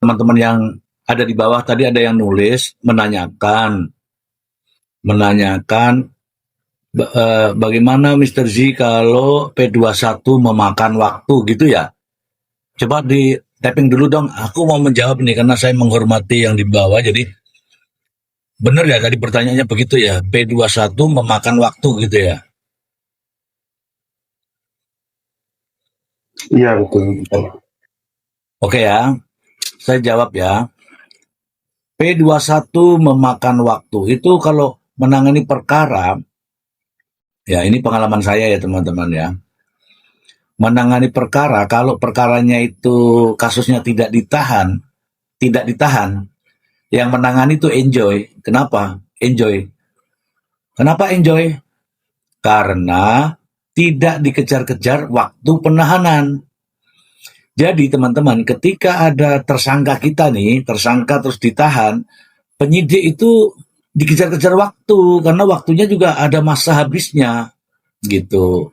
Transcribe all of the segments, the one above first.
teman-teman yang ada di bawah tadi ada yang nulis menanyakan bagaimana Mr. Z kalau P21 memakan waktu gitu ya. Coba di tapping dulu dong. Aku mau menjawab nih karena saya menghormati yang di bawah. Jadi benar ya tadi pertanyaannya begitu ya. P21 memakan waktu gitu ya. Iya betul. Oke ya. Saya jawab ya. P21 memakan waktu itu kalau menangani perkara, ya ini pengalaman saya ya teman-teman ya. Menangani perkara, kalau perkaranya itu kasusnya tidak ditahan, yang menangani itu enjoy. Kenapa? Enjoy. Kenapa enjoy? Karena tidak dikejar-kejar waktu penahanan. Jadi teman-teman, ketika ada tersangka kita nih, tersangka terus ditahan, penyidik itu dikejar-kejar waktu karena waktunya juga ada masa habisnya gitu.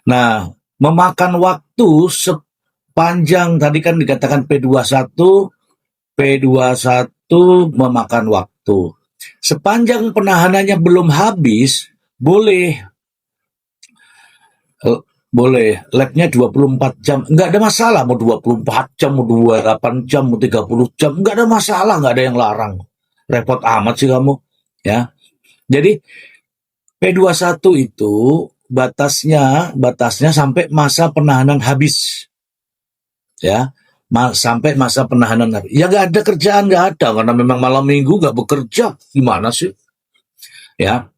Nah, memakan waktu sepanjang tadi kan dikatakan P21 memakan waktu. Sepanjang penahanannya belum habis, boleh boleh labnya 24 jam, nggak ada masalah mau 24 jam, mau 28 jam, mau 30 jam, nggak ada masalah, nggak ada yang larang. Repot amat sih kamu, ya. Jadi P21 itu batasnya sampai masa penahanan habis, ya. Sampai masa penahanan habis. Ya nggak ada kerjaan, nggak ada karena memang malam minggu nggak bekerja, gimana sih, ya.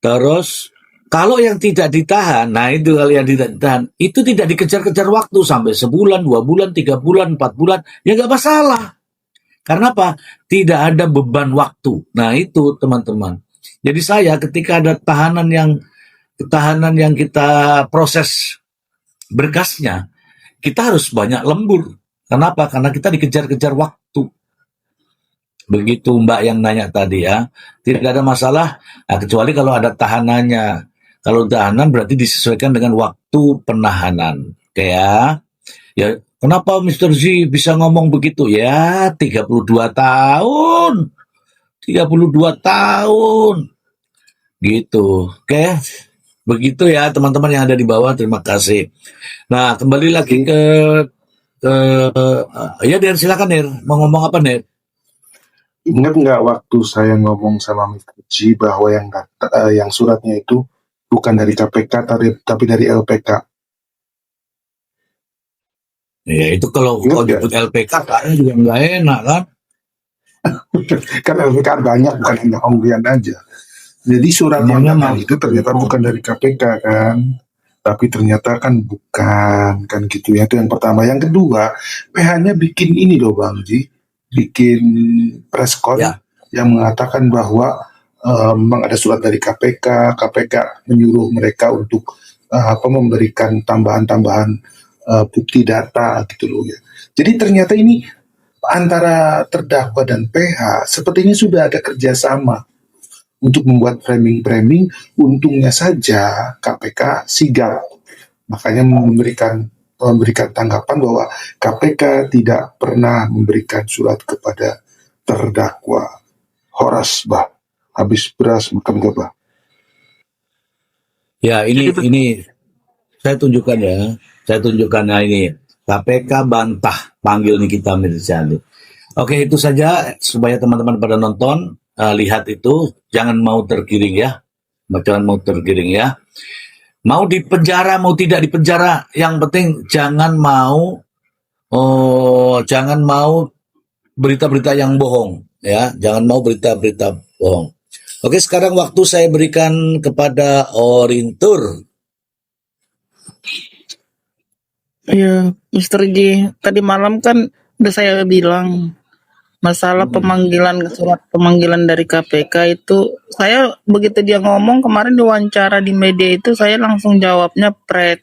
Terus kalau yang tidak ditahan, nah itu kalau yang tidak ditahan, itu tidak dikejar-kejar waktu sampai sebulan, 2 bulan, 3 bulan, 4 bulan, ya nggak masalah. Karena apa? Tidak ada beban waktu. Nah itu teman-teman. Jadi saya ketika ada tahanan yang kita proses berkasnya, kita harus banyak lembur. Kenapa? Karena kita dikejar-kejar waktu. Begitu Mbak yang nanya tadi ya. Tidak ada masalah, nah, kecuali kalau ada tahanannya. Kalau tahanan berarti disesuaikan dengan waktu penahanan. Kayak ya, kenapa Mr. Z bisa ngomong begitu? Ya, 32 tahun. 32 tahun. Gitu. Oke. Begitu ya teman-teman yang ada di bawah. Terima kasih. Nah, kembali lagi ke ya Der, silakan Der. Mau ngomong apa Der? Ingat nggak waktu saya ngomong sama Mr. G bahwa yang suratnya itu bukan dari KPK tapi dari LPK. Ya itu kalau disebut LPK kayaknya juga nggak enak kan? Kan LPK banyak, bukan hanya Om Rian aja. Jadi surat yang itu ternyata bukan dari KPK kan, tapi ternyata kan bukan kan gitu ya. Itu yang pertama. Yang kedua, PH-nya bikin ini loh Bang Ji, bikin press con yang mengatakan bahwa memang ada surat dari KPK menyuruh mereka untuk memberikan tambahan-tambahan bukti data gitu loh ya. Jadi ternyata ini antara terdakwa dan PH sepertinya sudah ada kerjasama untuk membuat framing. Untungnya saja KPK sigap, makanya memberikan tanggapan bahwa KPK tidak pernah memberikan surat kepada terdakwa. Horas bah, habis beras makan gabah. Ya ini saya tunjukkan ini KPK bantah panggil Nikita Mirzani. Oke, itu saja supaya teman-teman pada nonton lihat itu, jangan mau tergiring ya. Mau dipenjara mau tidak dipenjara, yang penting jangan mau berita-berita yang bohong ya, jangan mau berita-berita bohong. Oke, sekarang waktu saya berikan kepada Orintur. Ya, Mr. J, tadi malam kan udah saya bilang masalah surat pemanggilan dari KPK itu, saya begitu dia ngomong kemarin diwawancara di media itu, saya langsung jawabnya pret.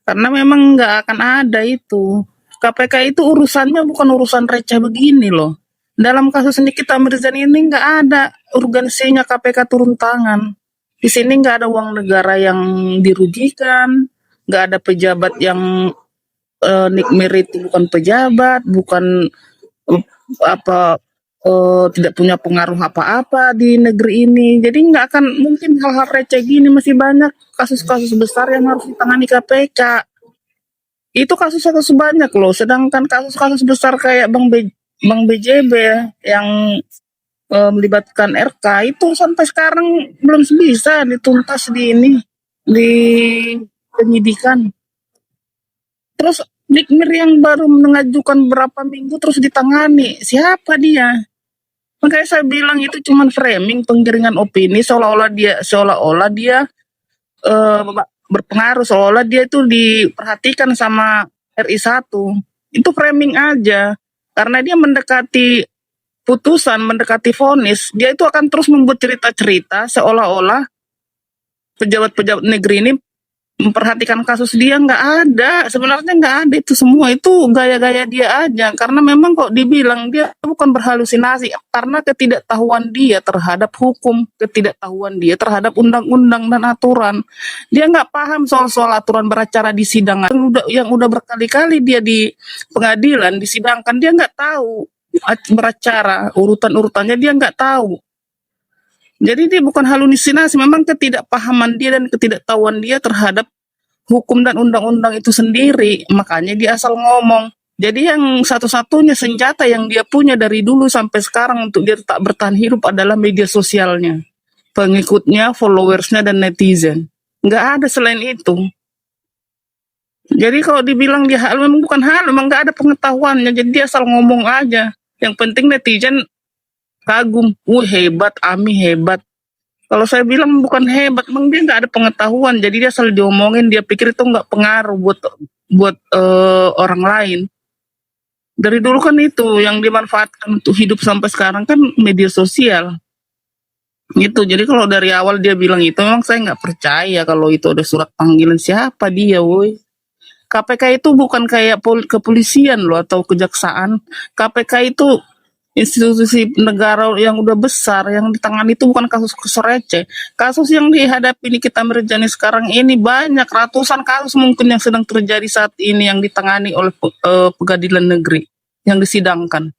Karena memang nggak akan ada itu. KPK itu urusannya bukan urusan receh begini loh. Dalam kasus Nikita Mirzani ini nggak ada urgensinya KPK turun tangan. Di sini nggak ada uang negara yang dirugikan, nggak ada pejabat yang Nick Mir itu bukan pejabat, bukan apa tidak punya pengaruh apa-apa di negeri ini. Jadi nggak akan mungkin hal-hal receh gini, masih banyak kasus-kasus besar yang harus ditangani KPK. Itu kasus-kasus banyak loh, sedangkan kasus-kasus besar kayak Bang BJB yang melibatkan RK itu sampai sekarang belum bisa dituntas di penyidikan. Terus Nick Mir yang baru mengajukan berapa minggu terus ditangani, siapa dia? Makanya saya bilang itu cuman framing, penggiringan opini, seolah-olah dia berpengaruh, seolah dia itu diperhatikan sama RI1. Itu framing aja. Karena dia mendekati putusan, mendekati vonis, dia itu akan terus membuat cerita-cerita seolah-olah pejabat-pejabat negeri ini memperhatikan kasus dia. Nggak ada, sebenarnya nggak ada, itu semua itu gaya-gaya dia aja. Karena memang kok dibilang dia bukan berhalusinasi, karena ketidaktahuan dia terhadap hukum, ketidaktahuan dia terhadap undang-undang dan aturan. Dia nggak paham soal-soal aturan beracara di sidang yang udah berkali-kali dia di pengadilan disidangkan, dia nggak tahu beracara, urutan-urutannya dia nggak tahu. Jadi dia bukan halusinasi, memang ketidakpahaman dia dan ketidaktahuan dia terhadap hukum dan undang-undang itu sendiri. Makanya dia asal ngomong. Jadi yang satu-satunya senjata yang dia punya dari dulu sampai sekarang untuk dia tetap bertahan hidup adalah media sosialnya. Pengikutnya, followersnya, dan netizen. Nggak ada selain itu. Jadi kalau dibilang dia hal, memang bukan hal, memang nggak ada pengetahuannya. Jadi dia asal ngomong aja. Yang penting netizen kagum, hebat, Ami hebat. Kalau saya bilang bukan hebat, memang dia nggak ada pengetahuan, jadi dia selalu diomongin, dia pikir itu nggak pengaruh buat orang lain. Dari dulu kan itu yang dimanfaatkan untuk hidup sampai sekarang kan media sosial. Gitu. Jadi kalau dari awal dia bilang itu, memang saya nggak percaya kalau itu ada surat panggilan. Siapa dia, woi? KPK itu bukan kayak kepolisian loh atau kejaksaan. KPK itu institusi negara yang udah besar, yang ditangani itu bukan kasus-kasus receh. Kasus yang dihadapi Nikita Mirzani sekarang ini banyak, ratusan kasus mungkin yang sedang terjadi saat ini yang ditangani oleh pengadilan negeri, yang disidangkan.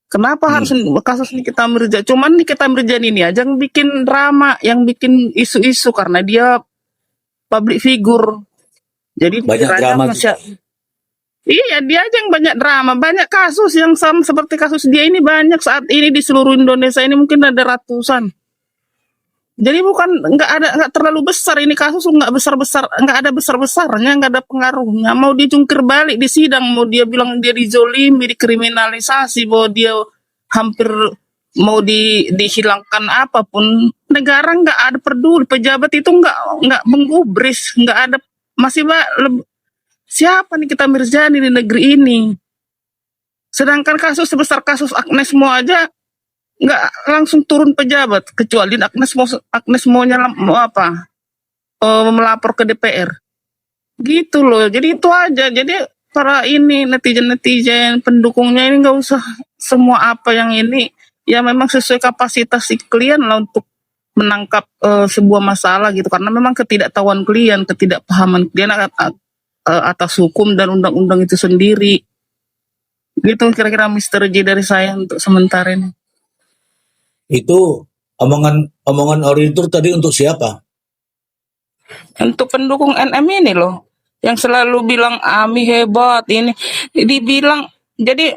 Kenapa harus kasus Nikita Mirzani? Cuman Nikita Mirzani ini aja yang bikin drama, yang bikin isu-isu karena dia public figure. Jadi Banyak drama. Iya, dia aja yang banyak drama, banyak kasus yang sama seperti kasus dia ini banyak saat ini di seluruh Indonesia ini mungkin ada ratusan. Jadi nggak terlalu besar ini kasus, nggak ada besar-besarnya, nggak ada pengaruhnya. Mau dicungkir balik di sidang, mau dia bilang dia dizolimi, dikriminalisasi, bahwa dia hampir mau dihilangkan apapun, negara nggak ada peduli, pejabat itu nggak menggubris, nggak ada siapa nih kita Mirzani di negeri ini? Sedangkan kasus sebesar kasus Agnes Mo aja nggak langsung turun pejabat, kecuali Agnes Mo-nya melapor ke DPR. Gitu loh. Jadi itu aja. Jadi para ini netizen pendukungnya ini nggak usah semua apa yang ini, ya memang sesuai kapasitas si klien lah untuk menangkap sebuah masalah gitu, karena memang ketidaktahuan klien, ketidakpahaman klien atas hukum dan undang-undang itu sendiri. Gitu kira-kira Mr. J dari saya untuk sementara ini. Itu omongan orientur tadi untuk siapa? Untuk pendukung NM ini loh, yang selalu bilang Ami hebat ini, dibilang jadi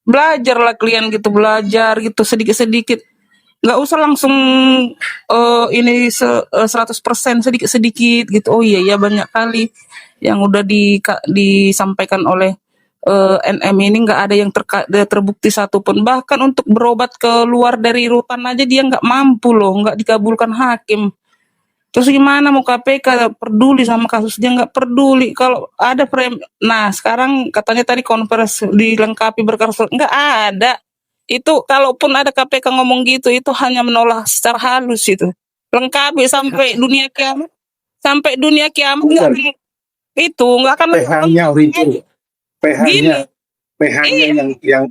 belajarlah klien gitu, belajar gitu sedikit-sedikit. Nggak usah langsung ini 100% sedikit-sedikit gitu. Oh iya ya, banyak kali yang udah disampaikan oleh NM ini nggak ada yang terbukti satupun. Bahkan untuk berobat keluar dari rutan aja dia nggak mampu loh, nggak dikabulkan hakim. Terus gimana mau KPK peduli sama kasus dia? Nggak peduli. Kalau ada nah sekarang katanya tadi konferensi dilengkapi berkas, nggak ada. Itu kalaupun ada KPK ngomong gitu, itu hanya menolak secara halus itu. Lengkapi sampai dunia kiamat. Sampai dunia kiamat nggak akan. PH-nya orientur. PH-nya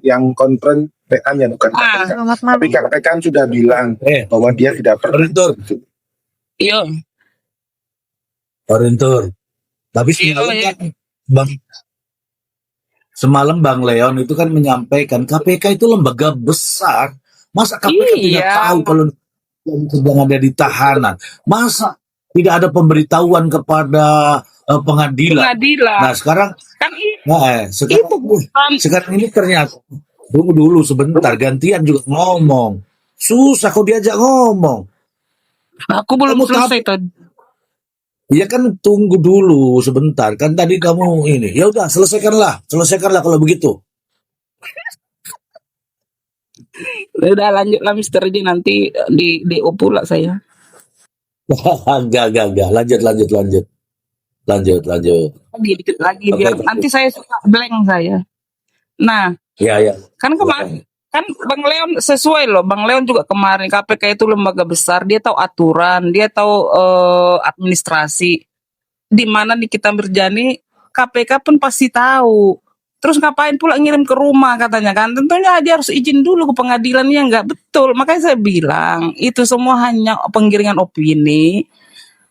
yang konfront PH-nya bukan KPK. Tapi KPK kan sudah bilang bahwa dia tidak pernah. Iya. Orientur. Tapi sebenarnya kan semalam Bang Leon itu kan menyampaikan KPK itu lembaga besar. Masa KPK tidak Iya, tahu kalau yang sedang ada di tahanan? Masa tidak ada pemberitahuan kepada pengadilan? pengadilan. Nah sekarang, Kan sekarang, itu bukan, sekarang ini ternyata tunggu dulu sebentar, gantian juga ngomong. Susah kau diajak ngomong. aku belum Kamu selesai tadi. Ya kan tunggu dulu sebentar. Kan tadi kamu ini. Ya udah, selesaikanlah kalau begitu. Udah lanjut lah Mister J, nanti di DO pula saya. Enggak. Lanjut. Dikit lagi Oke. biar nanti saya suka blank saya. Nah, Ya. kan kemarin kan Bang Leon sesuai loh. Bang Leon juga kemarin, KPK itu lembaga besar, dia tahu aturan, dia tahu administrasi. Di mana di kita Mirjani, KPK pun pasti tahu. Terus ngapain pula ngirim ke rumah katanya kan? Tentunya dia harus izin dulu ke pengadilan, ya nggak betul. Makanya saya bilang itu semua hanya penggiringan opini,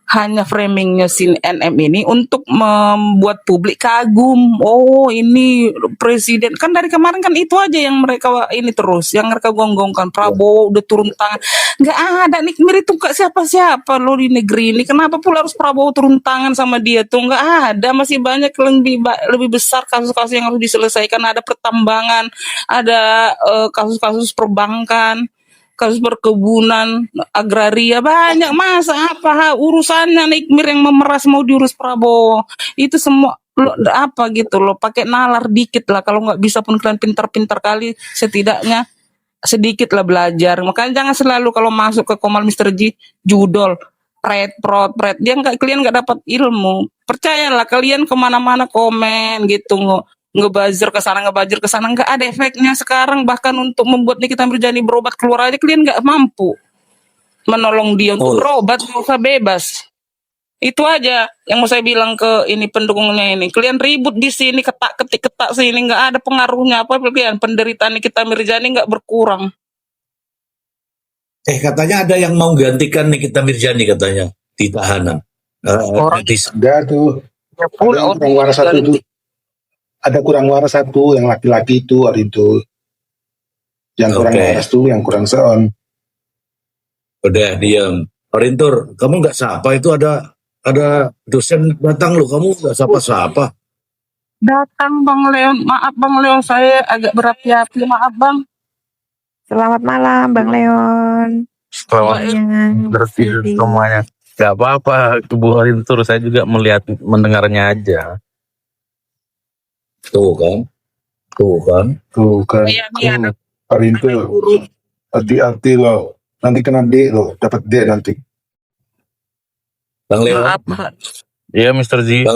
hanya framingnya si NM ini untuk membuat publik kagum. Oh ini presiden, kan dari kemarin kan itu aja yang mereka ini terus, yang mereka gonggongkan, Prabowo udah turun tangan. Nggak ada Nikmir itu gak siapa-siapa loh di negeri ini. Kenapa pula harus Prabowo turun tangan sama dia tuh? Nggak ada, masih banyak lebih besar kasus-kasus yang harus diselesaikan. Ada pertambangan, ada kasus-kasus perbankan, kasus perkebunan, agraria, banyak. Masa apa urusannya Nikmir yang memeras mau diurus Prabowo? Itu semua lo apa gitu loh, pakai nalar dikit lah. Kalau nggak bisa pun kalian pintar-pintar kali, setidaknya sedikit lah belajar. Makanya jangan selalu kalau masuk ke Komal Mister J judol pret dia nggak, kalian nggak dapat ilmu. Percayalah, kalian kemana-mana komen gitu ngebazir ke sana nggak ada efeknya sekarang. Bahkan untuk membuat Nikita Mirzani berobat keluar aja kalian nggak mampu menolong dia untuk berobat, nggak usah bebas. Itu aja yang mau saya bilang ke ini pendukungnya ini. Kalian ribut di sini, ketak-ketik sini, nggak ada pengaruhnya apa kalian. Penderitaan Nikita Mirzani nggak berkurang. Katanya ada yang mau gantikan Nikita Mirzani katanya di tahanan. Orang Ada tuh. ya Ada pula yang orang kurang waras satu tuh. Ada kurang waras satu yang laki-laki itu hari itu. Yang kurang waras tuh, yang kurang seon. Udah diam. Orintur, kamu nggak sapa, itu ada dosen datang loh, kamu nggak sapa-sapa. Datang Bang Leon, maaf Bang Leon, saya agak berapi-api, maaf Bang. Selamat malam Bang Leon. Selamat semuanya. Gak apa-apa, Bu Orintur, saya juga mendengarnya aja. Tuh kan. Iya, nih Hari itu hati-hati loh. Nanti kena D loh, dapat D nanti. Bang Leon. maaf. Iya, Mr. J.